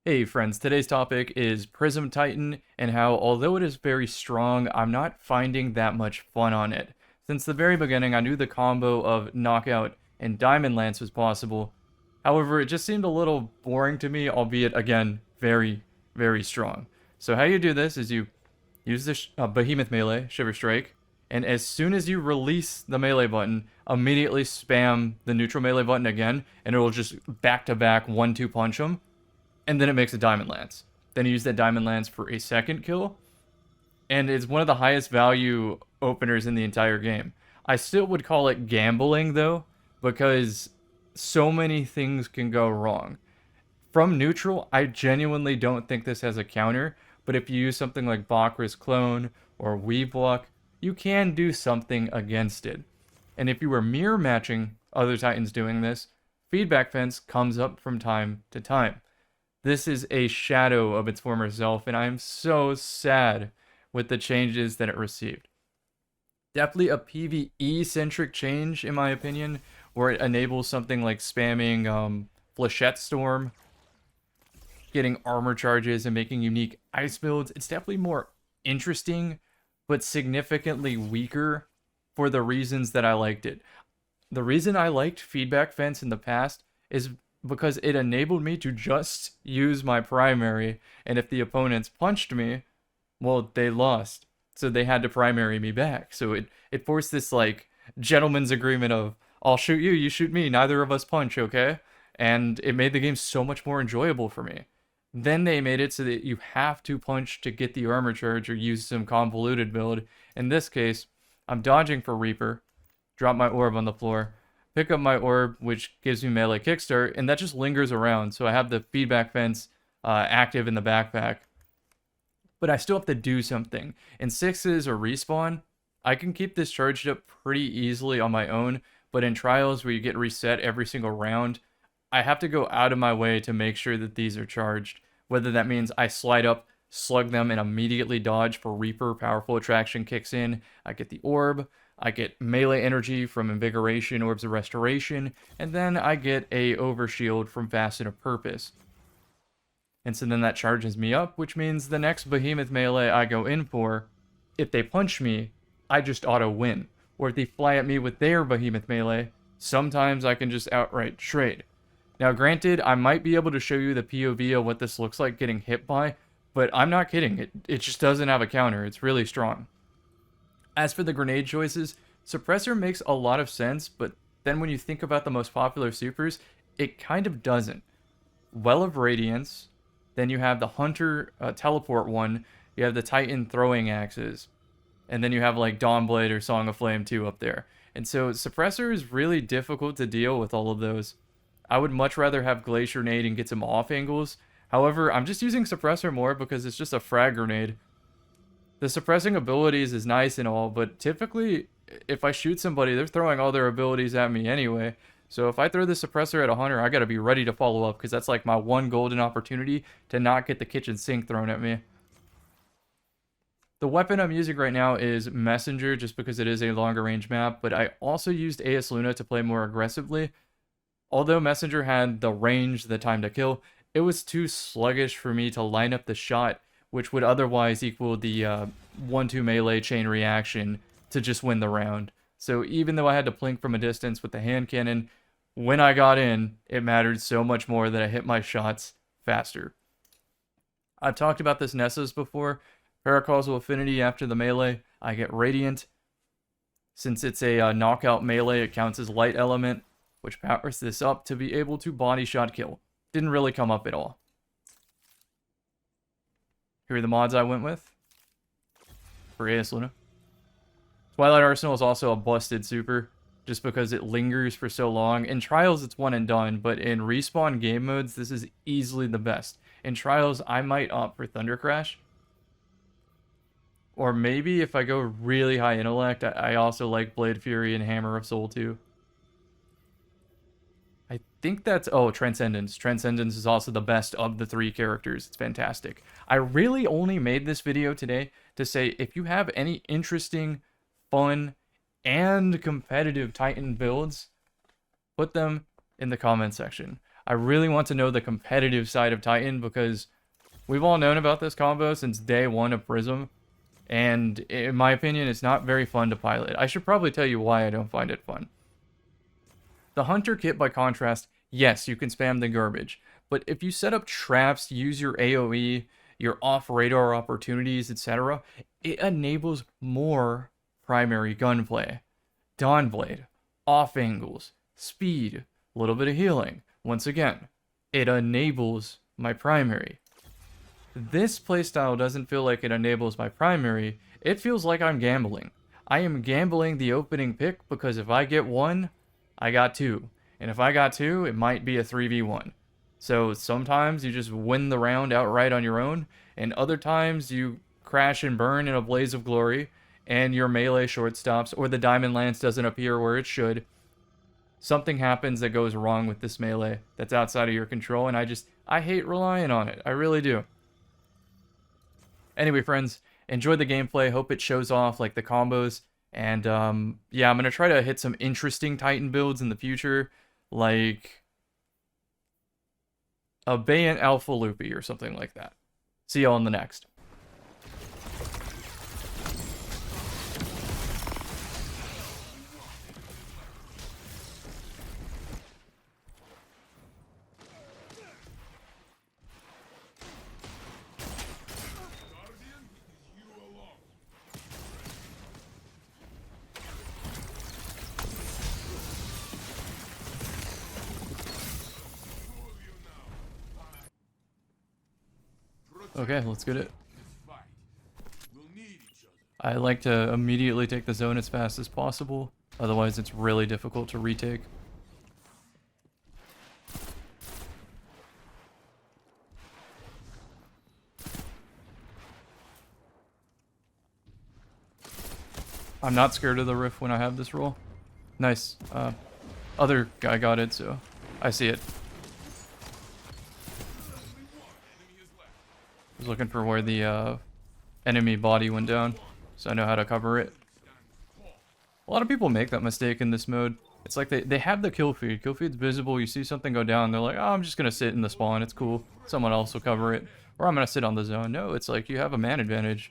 Hey friends, today's topic is Prism Titan and how, although it is very strong, I'm not finding that much fun on it. Since the very beginning, I knew the combo of Knockout and Diamond Lance was possible. However, it just seemed a little boring to me, albeit, again, very, very strong. So how you do this is you use the Behemoth melee, Shiver Strike, and as soon as you release the melee button, immediately spam the neutral melee button again, and it'll just back-to-back 1-2 punch them, and then it makes a Diamond Lance. Then you use that Diamond Lance for a second kill, and it's one of the highest value openers in the entire game. I still would call it gambling, though, because so many things can go wrong. From neutral, I genuinely don't think this has a counter, but if you use something like Bakra's Clone or Weeblock, you can do something against it. And if you were mirror matching other Titans doing this, Feedback Fence comes up from time to time. This is a shadow of its former self, and I am so sad with the changes that it received. Definitely a PvE-centric change, in my opinion, where it enables something like spamming Flechette Storm, getting armor charges, and making unique ice builds. It's definitely more interesting, but significantly weaker for the reasons that I liked it. The reason I liked Feedback Fence in the past is because it enabled me to just use my primary, and if the opponents punched me, well, they lost. So they had to primary me back. So it forced this, like, gentleman's agreement of, I'll shoot you, you shoot me, neither of us punch, okay? And it made the game so much more enjoyable for me. Then they made it so that you have to punch to get the armor charge or use some convoluted build. In this case, I'm dodging for Reaper, drop my orb on the floor, pick up my orb, which gives me melee kickstart, and that just lingers around. So I have the Feedback Fence active in the backpack. But I still have to do something. In sixes or respawn, I can keep this charged up pretty easily on my own, but in trials where you get reset every single round, I have to go out of my way to make sure that these are charged. Whether that means I slide up, slug them, and immediately dodge for Reaper, Powerful Attraction kicks in, I get the orb, I get melee energy from Invigoration, Orbs of Restoration, and then I get a Overshield from Facet of Purpose. And so then that charges me up, which means the next Behemoth melee I go in for, if they punch me, I just auto-win. Or if they fly at me with their Behemoth melee, sometimes I can just outright trade. Now granted, I might be able to show you the POV of what this looks like getting hit by, but I'm not kidding, it just doesn't have a counter, it's really strong. As for the grenade choices, Suppressor makes a lot of sense, but then when you think about the most popular supers, it kind of doesn't. Well of Radiance, then you have the Hunter teleport one, you have the Titan throwing axes, and then you have like Dawnblade or Song of Flame 2 up there. And so Suppressor is really difficult to deal with all of those. I would much rather have Glacier Nade and get some off angles. However, I'm just using Suppressor more because it's just a frag grenade. The suppressing abilities is nice and all, but typically, if I shoot somebody, they're throwing all their abilities at me anyway. So if I throw the suppressor at a hunter, I gotta be ready to follow up, because that's like my one golden opportunity to not get the kitchen sink thrown at me. The weapon I'm using right now is Messenger, just because it is a longer range map, but I also used AS Luna to play more aggressively. Although Messenger had the range, the time to kill, it was too sluggish for me to line up the shot, which would otherwise equal the 1-2 melee chain reaction to just win the round. So even though I had to plink from a distance with the hand cannon, when I got in, it mattered so much more that I hit my shots faster. I've talked about this Nessus before. Paracausal Affinity after the melee, I get Radiant. Since it's a knockout melee, it counts as light element, which powers this up to be able to body shot kill. Didn't really come up at all. Here are the mods I went with for AS Luna. Twilight Arsenal is also a busted super, just because it lingers for so long. In Trials, it's one and done, but in respawn game modes, this is easily the best. In Trials, I might opt for Thunder Crash. Or maybe if I go really high intellect, I also like Blade Fury and Hammer of Soul too. I think that's... Oh, Transcendence. Transcendence is also the best of the three characters. It's fantastic. I really only made this video today to say if you have any interesting, fun, and competitive Titan builds, put them in the comment section. I really want to know the competitive side of Titan because we've all known about this combo since day one of Prism, and in my opinion, it's not very fun to pilot. I should probably tell you why I don't find it fun. The Hunter kit, by contrast, yes, you can spam the garbage, but if you set up traps, use your AoE, your off-radar opportunities, etc., it enables more primary gunplay. Dawnblade, off angles, speed, a little bit of healing. Once again, it enables my primary. This playstyle doesn't feel like it enables my primary, it feels like I'm gambling. I am gambling the opening pick because if I get one, I got two. And if I got two, it might be a 3v1. So sometimes you just win the round outright on your own, and other times you crash and burn in a blaze of glory, and your melee short stops, or the diamond lance doesn't appear where it should. Something happens that goes wrong with this melee that's outside of your control, and I hate relying on it. I really do. Anyway, friends, enjoy the gameplay. Hope it shows off like the combos. And yeah, I'm going to try to hit some interesting Titan builds in the future, like a Bayant Alpha Loopy or something like that. See y'all in the next. Okay, let's get it. I like to immediately take the zone as fast as possible, otherwise it's really difficult to retake. I'm not scared of the rift when I have this roll. Nice. Other guy got it, so I see it. I was looking for where the enemy body went down, so I know how to cover it. A lot of people make that mistake in this mode. It's like they have the kill feed. Kill feed's visible, you see something go down, they're like, oh, I'm just gonna sit in the spawn, it's cool. Someone else will cover it. Or I'm gonna sit on the zone. No, it's like you have a man advantage.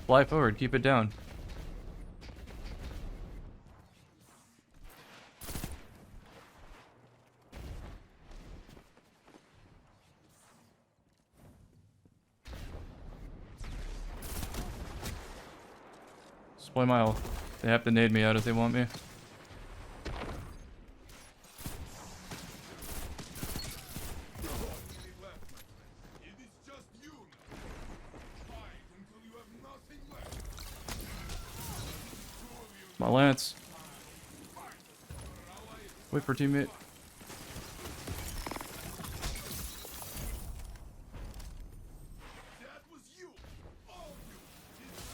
Fly forward, keep it down. Play my ult. They have to nade me out if they want me. My lance. Wait for teammate.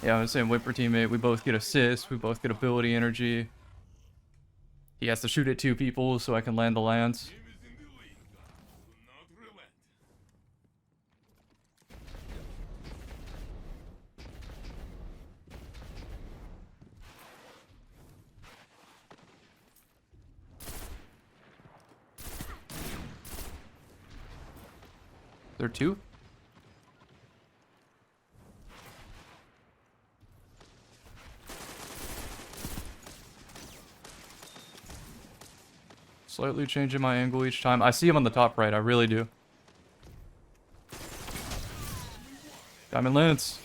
Yeah, I was saying wait for teammate. We both get assists. We both get ability energy. He has to shoot at two people so I can land the lance. There are two? Slightly changing my angle each time. I see him on the top right, I really do. Diamond Lance.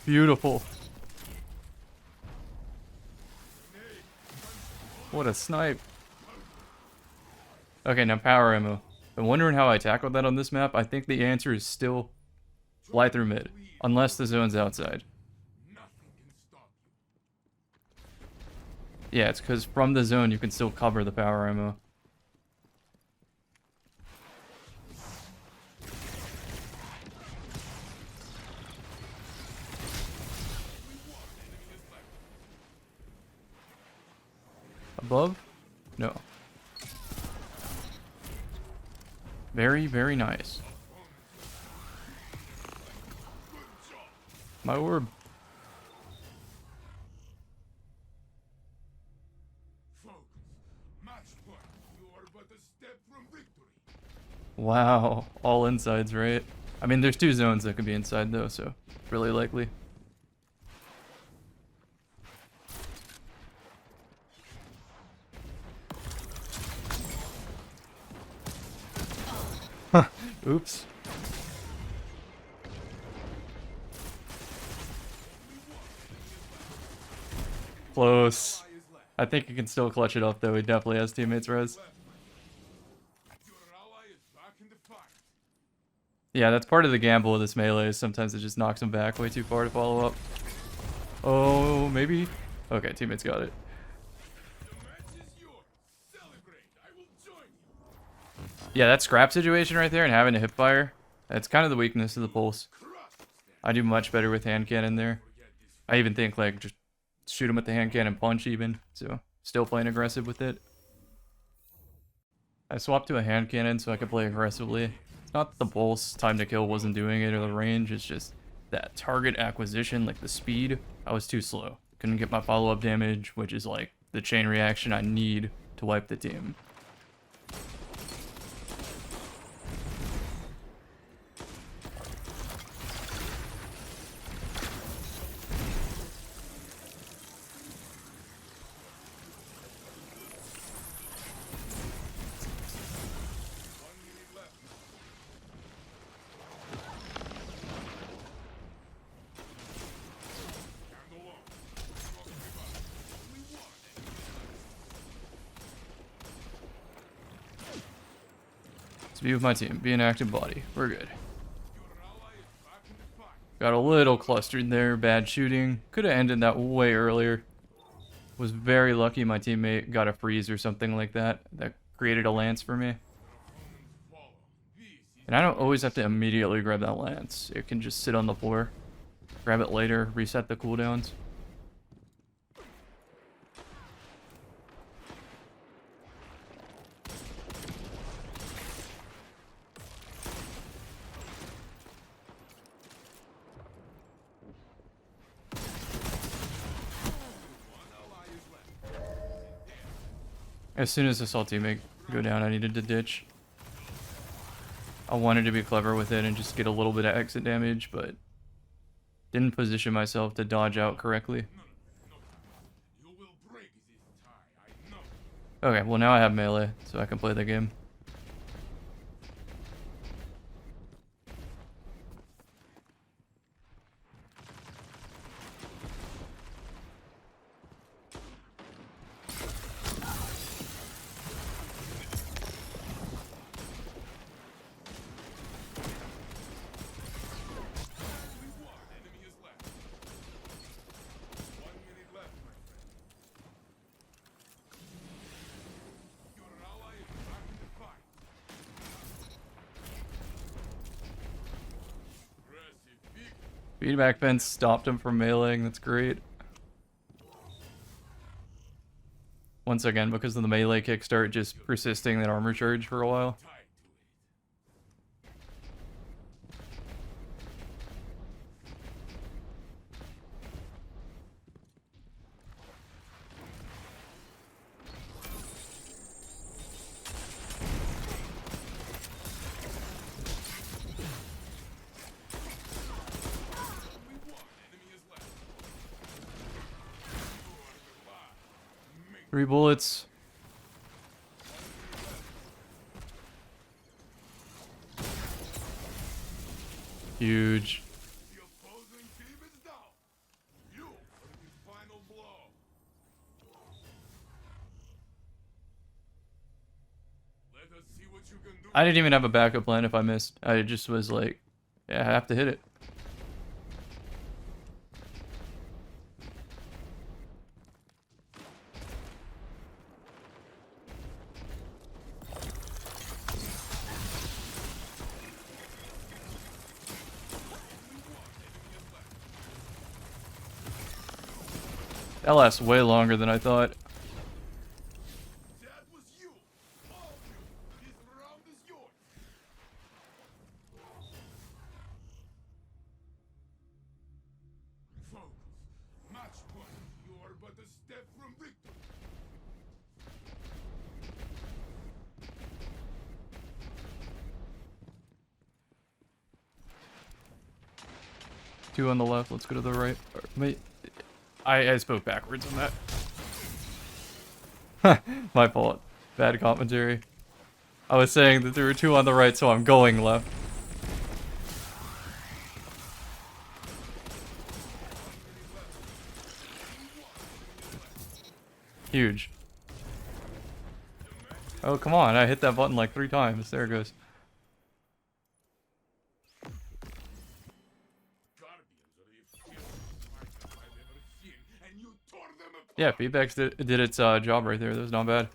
Beautiful. What a snipe. Okay, now power ammo. Been wondering how I tackled that on this map. I think the answer is still fly through mid, unless the zone's outside. Yeah, it's because from the zone you can still cover the power ammo. Above? No. Very, very nice. My orb. Wow, all insides, right? I mean, there's 2 zones that could be inside though, so really likely. Oops. Close. I think he can still clutch it up though. He definitely has teammates res. Yeah, that's part of the gamble of this melee is sometimes it just knocks him back way too far to follow up. Oh, maybe? Okay, teammates got it. Yeah, that scrap situation right there and having a hip fire, that's kind of the weakness of the pulse. I do much better with hand cannon there. I even think like just shoot him with the hand cannon punch even, so still playing aggressive with it. I swapped to a hand cannon so I could play aggressively. It's not that the pulse time to kill wasn't doing it or the range, it's just that target acquisition, like the speed, I was too slow. Couldn't get my follow-up damage, which is like the chain reaction I need to wipe the team. Let's be with my team. Be an active body. We're good. Got a little clustered there. Bad shooting. Could have ended that way earlier. Was very lucky my teammate got a freeze or something like that. That created a lance for me. And I don't always have to immediately grab that lance. It can just sit on the floor. Grab it later. Reset the cooldowns. As soon as I saw teammate go down, I needed to ditch. I wanted to be clever with it and just get a little bit of exit damage, but didn't position myself to dodge out correctly. Okay, well now I have melee, so I can play the game. Feedback fence stopped him from meleeing, that's great. Once again, because of the melee kickstart just persisting that armor charge for a while. Three bullets. Huge. I didn't even have a backup plan if I missed. I just was like, yeah, I have to hit it. That lasts way longer than I thought. 2 on the left. Let's go to the right. Wait, I spoke backwards on that. My fault. Bad commentary. I was saying that there were 2 on the right, so I'm going left. Huge. Oh, come on. I hit that button like 3 times. There it goes. Yeah, feedbacks did its job right there. That was not bad.